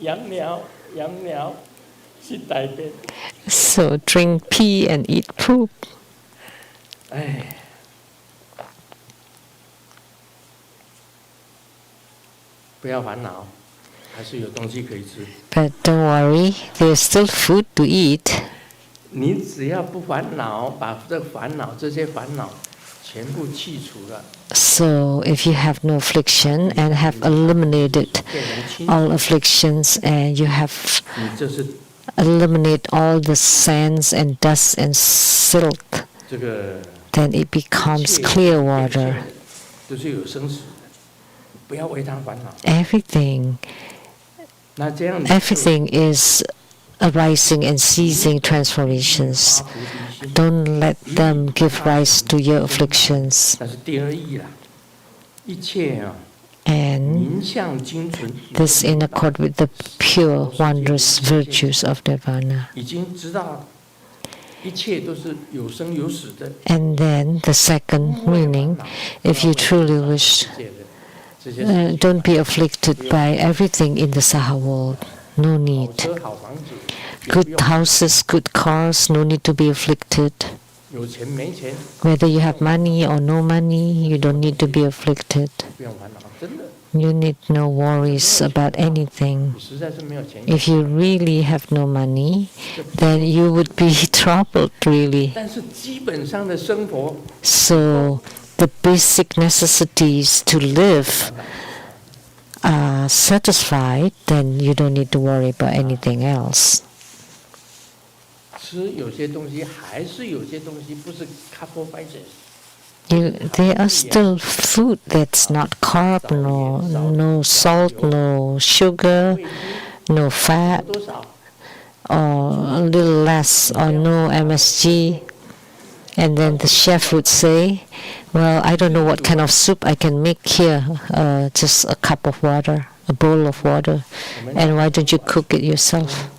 养鸟是大便。 So drink pee and eat poop. 哎，不要烦恼，还是有东西可以吃。 but don't worry, there's still food to eat. 你只要不烦恼，把这些烦恼全部去除了， So if you have no affliction and have eliminated 变成清楚， all afflictions and you have 你就是 eliminate all the sands and dust and silt, 这个 then it becomes clear water. 就是有生死的，不要为他烦恼。 Everything 那这样 Everything is arising and ceasing transformations. 发菩提心。 Don't let them give rise to your afflictions. 但是第二义啦，一切啊， And 名相精纯， this in accord with the pure, wondrous virtues of Nirvana. 已经知道一切都是有生有死的。 And then the second meaning, if you truly wish, 这些 don't be afflicted by everything in the Saha world. No 好 need. 车好房子，也不 Good 用 houses, good cars, no need to be afflicted. 有钱没钱 Whether you have money or no money, you don't need to be afflicted. 不用烦恼，真的， You need no worries about anything. 你实在是没有钱。 If you really have no money, then you would be troubled, really. 但是基本上的生活 So the basic necessities to live are satisfied, then you don't need to worry about anything else. 吃有些东西，还是有些东西不是 carbohydrates。 There are still food that's not carb, no salt, no sugar, no fat, 多少？ or a little less, or no MSG. And then the chef would say, well, I don't know what kind of soup I can make here, just a cup of water, a bowl of water. And why don't you cook it yourself?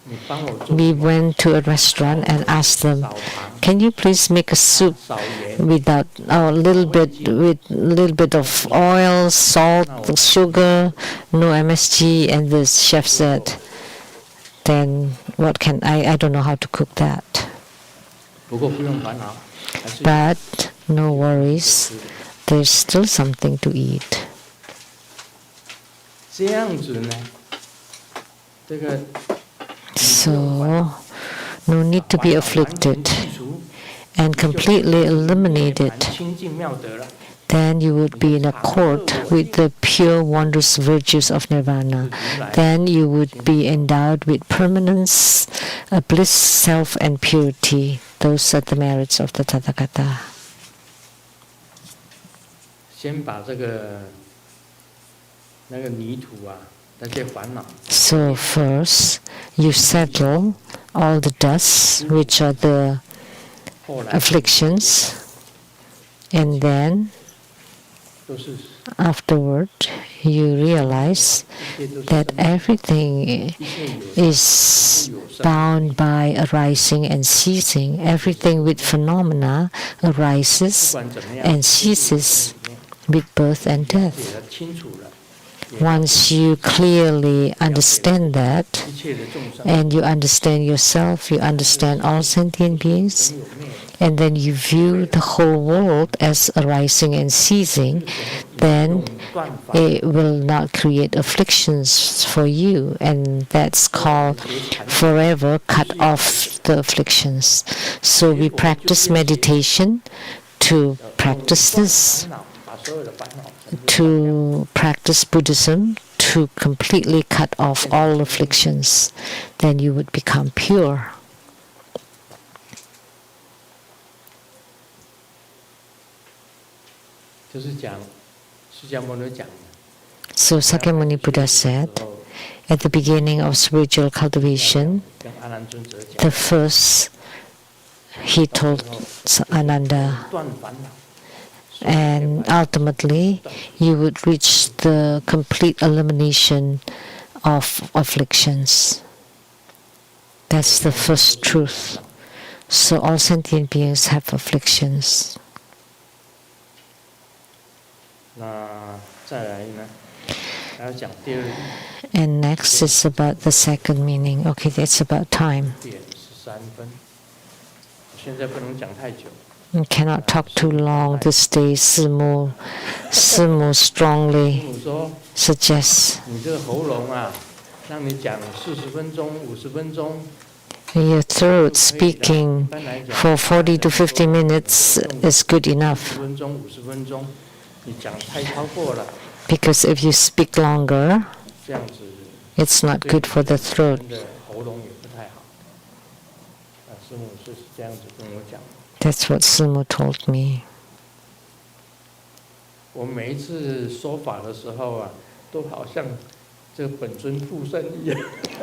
你帮我做 We went to a restaurant and asked them, 少糖、 can you please make a soup 少盐， without a little bit of oil, salt, sugar, no MSG? And the chef said, then what can I don't know how to cook that. 不过不用烦恼，还是 But no worries, there's still something to eat. 这样子呢。这个 So no need to be afflicted and completely eliminated. 清净妙德了。 Then you would be in accord with the pure, wondrous virtues of Nirvana. Then you would be endowed with permanence, bliss, self, and purity. Those are the merits of the Tathagata. 先把这个那个泥土啊，那些烦恼， So first, you settle all the dust, which are the 后来 afflictions, and then 都是 afterward, you realize 这些都是 that everything 一切有 is 有生， bound by arising and ceasing. Everything with phenomena 不 arises 管怎么样， and ceases with birth and 解 death. 得清楚了， Once you clearly understand that, 一切的众生 and you understand yourself, you understand all sentient beings, 有灭， and then you view the whole world as arising and ceasing, then 断法 it will not create afflictions for you, and that's called forever cut off the afflictions. So we practice meditation to practice this, 烦恼，把所有的烦恼全部 to practice Buddhism to completely cut off all afflictions. Then you would become pure. 就是讲释迦牟尼讲的。 So Sakyamuni Buddha said, 然后 at the beginning of spiritual cultivation, 跟阿难尊者讲 the，first he told Ananda, 断烦恼， and ultimately you would reach the complete elimination of afflictions. That's the first truth. So all sentient beings have afflictions. 那再来呢，还要讲第二义， And next is about the second meaning. Okay, that's about time. 点13分，现在不能讲太久。You cannot talk too long this day. Simu strongly 师母说 suggests 你这个喉咙啊，让你讲40分钟、50分钟， your throat speaking 一般来讲 for 40 to 50 minutes is good 10 enough. 分钟、50分钟，你讲太超过了， Because if you speak longer, 这样子 it's not good for the throat. 人的喉咙也不太好。师母是这样子跟我讲。 That's what Simu told me. 我每一次说法的时候啊，都好像这个本尊附身一样。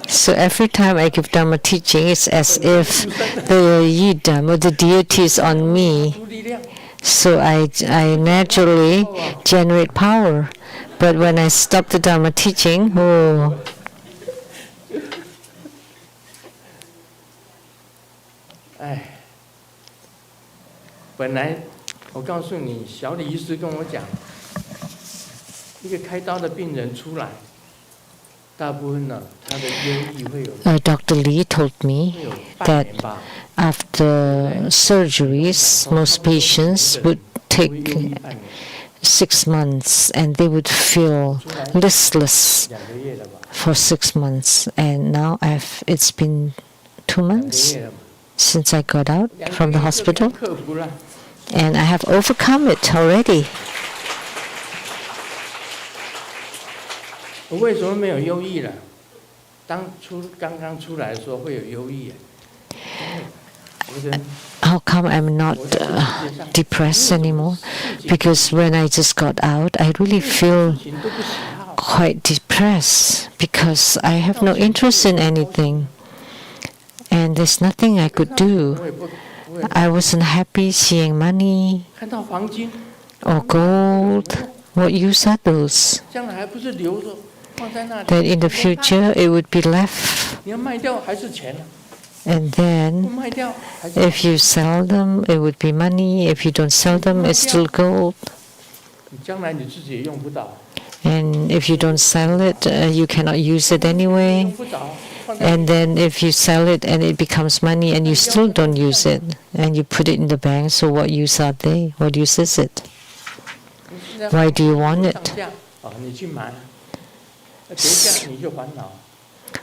So every time I give Dharma teaching, it's as if the Yidam or the deity is on me. 出力量， So I naturally generate power. But when I stop the Dharma teaching, oh, 哎，本来我告诉你，小李医师跟我讲，一个开刀的病人出来，大部分呢，他的忧郁会有 Dr. Lee told me 会有半年吧， after surgeries, most patients would 会 take 忧郁半年， 6 months and they would feel listless 2个月了吧， for 6 months. And now it's been 2 2个 months 月了嘛， since I got out 2 from the 个月就 hospital, 克服了。 and I have overcome it already. 我为什么没有忧郁了？刚刚出来的时候会有忧郁，我的 How come I'm not depressed anymore? Because when I just got out, I really feel 事情都不喜好， quite depressed because I have no interest in anything. And there's nothing I could do. 我也不 I wasn't happy seeing money 看到黄金， or gold. What use are those? 将来还不是留着放在那里？ That in the future it would be left. 你要卖掉还是钱啊？ And 不 then 卖掉还是 if you sell them, it would be money. If you don't sell them, it's still gold. 你将来你自己也用不到， And if you don't sell it, you cannot use it 用 anyway. 不着。放在 And then if you sell it and it becomes money and you still don't use it and you put it in the bank, so what use are they? What use is it? 你现在 Why do you want 上 it? 架啊，你去买，跌价你就烦恼。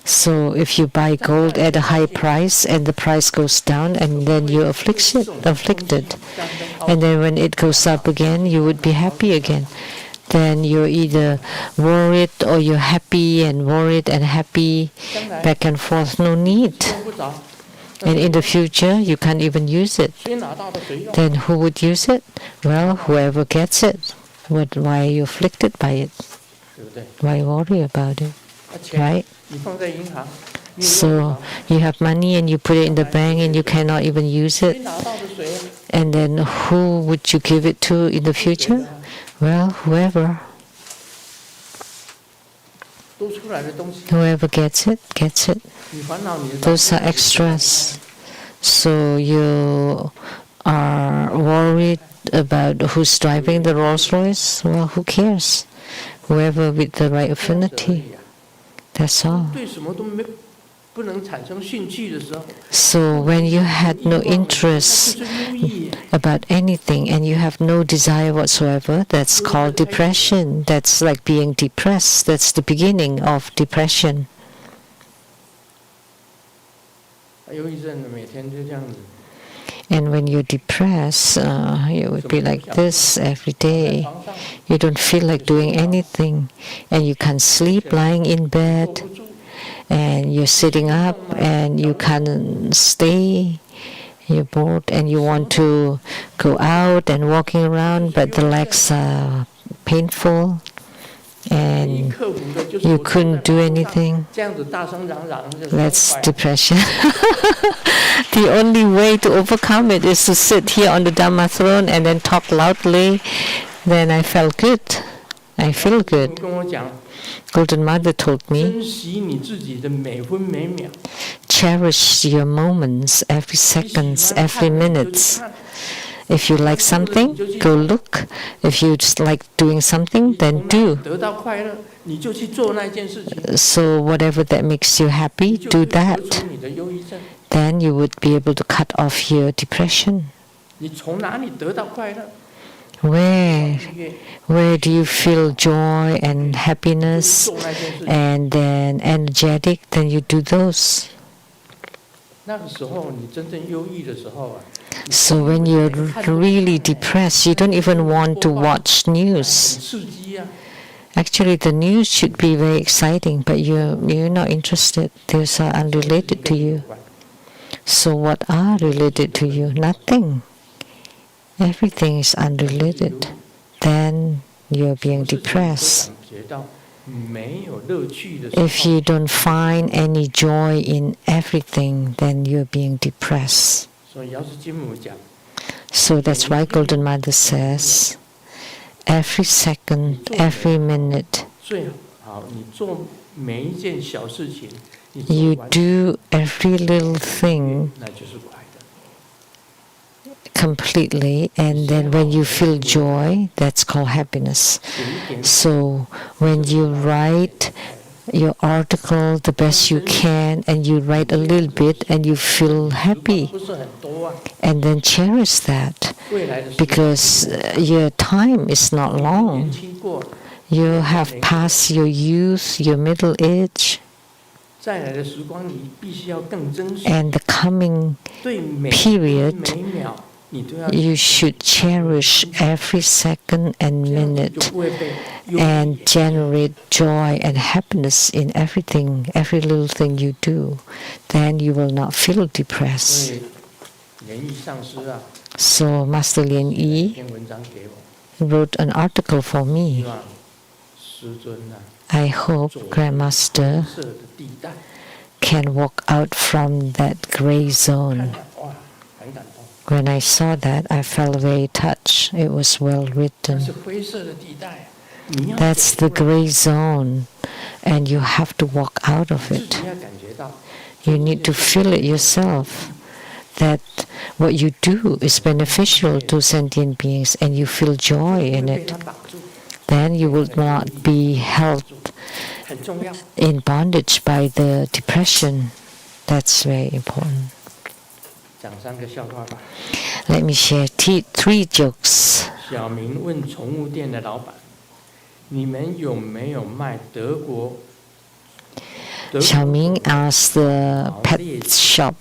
So if you buy gold at a high price and the price goes down and then you're afflicted. 这样的 And then when it goes up again, you would be happy again. Then you're either worried or you're happy and worried and happy, 将来 back and forth, no need. 用不着， And in the future, you can't even use it. 谁拿到的谁用？ Then who would use it? Well, whoever gets it. Why are you afflicted by it? 对不对？ Why worry about it, 钱 right? 你放在银行，你也用不 So 着 you have money and you put it in the bank and you cannot even use 谁 it. 拿到的谁？ And then who would you give it to in the future? Well, whoever. 多出来的东西， Whoever gets it, gets it. 你烦恼你的。 Those are extras. So you are worried about who's driving the Rolls Royce? Well, who cares? Whoever with the right affinity. That's all. 对什么都不能产生兴趣的时候， So when you had no 那 interest 就是忧郁。 about anything and you have no desire whatsoever, that's called depression. That's like being depressed. That's the beginning of depression. 忧郁症每天就这样子， And when you're depressed, you would be like this every 在 day. 床上 You don't feel like doing anything, and you can't sleep lying in 坐 bed, 不住， and you're sitting up, and you can't stay. You're bored, and you want to go out and walking around, but the legs are painful, 你 and 克服的就是 you 我坐在 couldn't do 床上 anything. 这样子大声嚷嚷，就是 That's 坏了 depression. The only way to overcome it is to sit here on the Dhamma throne and then talk loudly. Then I felt good. I feel 你 good. 跟我讲， Golden Mother told me, 珍惜你自己的每分每秒， cherish your moments, every 你喜 seconds, 欢 every 看你就 minutes. 去看 If you like something, go look. If you just like doing something, then do. 得到快乐，你就去做那件事情， So whatever that makes you happy, 你就 do 会 that. 得出你的忧郁症。 Then you would be able to cut off your depression. 你从哪里得到快乐？ Where 愉悦 where do you feel joy and happiness 做那件事情， and then energetic? Then you do those. 那个时候你真正忧郁的时候啊， So when you're really depressed, you don't even want to watch 很 news. 刺激啊！ Actually, the news should be very exciting, but you're not interested. Those are unrelated to you. So what are related to you? Nothing. Everything is unrelated. Then you're being depressed. 感觉到没有乐趣的时候， If you don't find any joy in everything, then you're being depressed. 所以药师金母讲， So that's why Golden Mother says, every second, every minute, 最好你做每一件小事情，你做 you 完 do every little thing 那就是快乐。 completely, and then when you feel joy, that's called happiness. 有一点 So when you write your article the best you can, and you write a little bit, and you feel happy, 不是很多啊， and then cherish that, 未来的时间 because your time is not 年 long. 轻过， You have passed your youth, your middle age, 再来的时光你必须要更珍惜， and the coming 对每 period 每秒你都要， you should cherish every second and 这样你 minute 就不会被忧 and 郁 generate joy and happiness in everything, every little thing you do. Then you will not feel 所 depressed. 以莲玉上师啊， So Master Lien 写了一 Yi 篇文章给我， wrote an article for 希 me. 望师尊啊， I hope 走出 Grandmaster 色的地带， can walk out from that gray 看 zone. 了哇，很感动。 When I saw that, I felt very touched. It was well 那 written. 是灰色的地带，你要 That's 走 the 出来 gray zone, and you have to walk out of 自 it. 己要感觉到， You need to feel it yourself, that what you do is beneficial to sentient beings, and you feel joy 会 in 被 it. 他绑住， Then you will not be held 很重要。 in bondage by the depression. That's very important. 讲3个笑话吧。 Let me share three jokes. 小明问宠物店的老板：“你们有没有卖德国？” Xiaoming asked the pet shop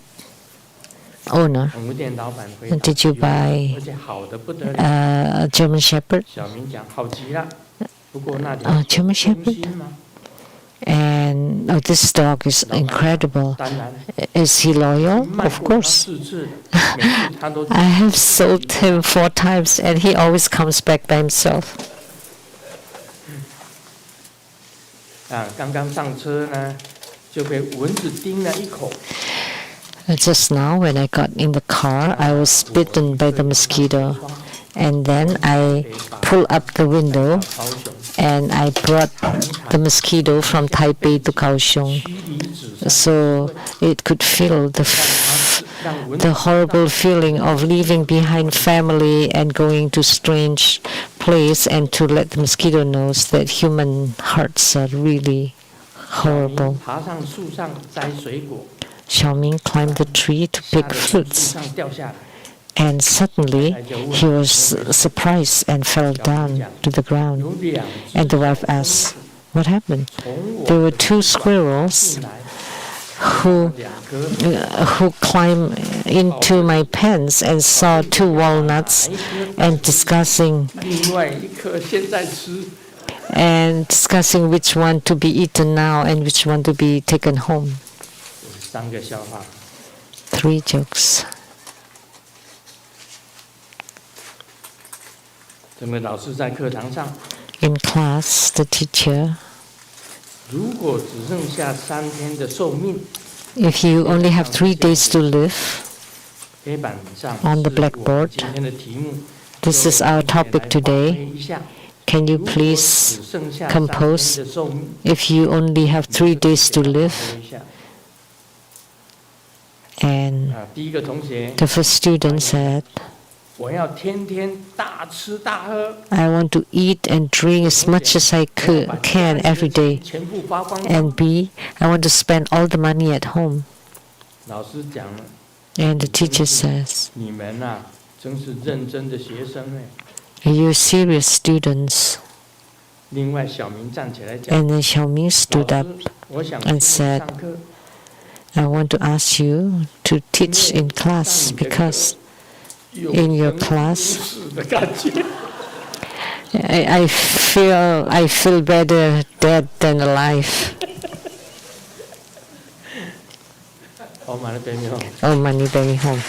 owner, 宠物店老板回答：“ Did you 有 buy 而且好的不得了。 a German Shepherd? 小明讲：“好极了，不过那里 German 忠 Shepherd? 心吗？ And oh, this dog is incredible. 当然， Is he loyal? 卖 Of 过他 course. 4次，每次他都 I have sold him 4 times, and he always comes back by himself. 啊，刚刚上车呢，就被蚊子叮了一口。 Just now, when I got in the car, I was bitten by the mosquito, and then I pulled up the window 高雄 and I brought the mosquito from Taipei to Kaohsiung, 妻离子散， so it could feel 让蚊 the 子 horrible feeling of leaving behind family and going to strange place, and to let the mosquito knows that human hearts are really horrible. 爬上树上摘水果， Xiaoming climbed the tree to 吓 pick 得从树 fruits, 上掉下来。 and suddenly he was surprised and fell down to the 有 ground. 2 只 And the wife asked, "What happened?" 从我 There were 2 squirrels 进来， who 2颗 who climbed into my pens and saw 2 walnuts 哪一颗 and discussing 另外1颗现在吃。 which one to be eaten now and which one to be taken home. 3个笑话。 3 jokes. 这位老师在课堂上， In class, the teacher, 如果只剩下3天的寿命， if you only have 3 days to live, 黑板上 On the 是我们 blackboard. 今天的题目。 this is our topic 就 today. 来发挥一下 Can you 如果 please 只剩下 compose 3天的寿命， if you only have 3 days to 发挥 live? 一下 And 第一个同学， the first student said, 我要天天大吃大喝， I want to eat and drink as much as I can every day. 全部花光光。 And B, I want to spend all the money at home. 老师讲了， And the teacher says, 你们呐、真是认真的学生哎。 Are you serious students? 另外，小明站起来讲 And then Xiaoming：“ stood 老 up 师，我想 and 请你 said, 上课， I want to ask you to 因 teach 为 in 上 class 你的课 because 有 in your 成 class 都市的感觉。 I feel better dead than alive. 好，马上给你哦。” Oh, money, baby home.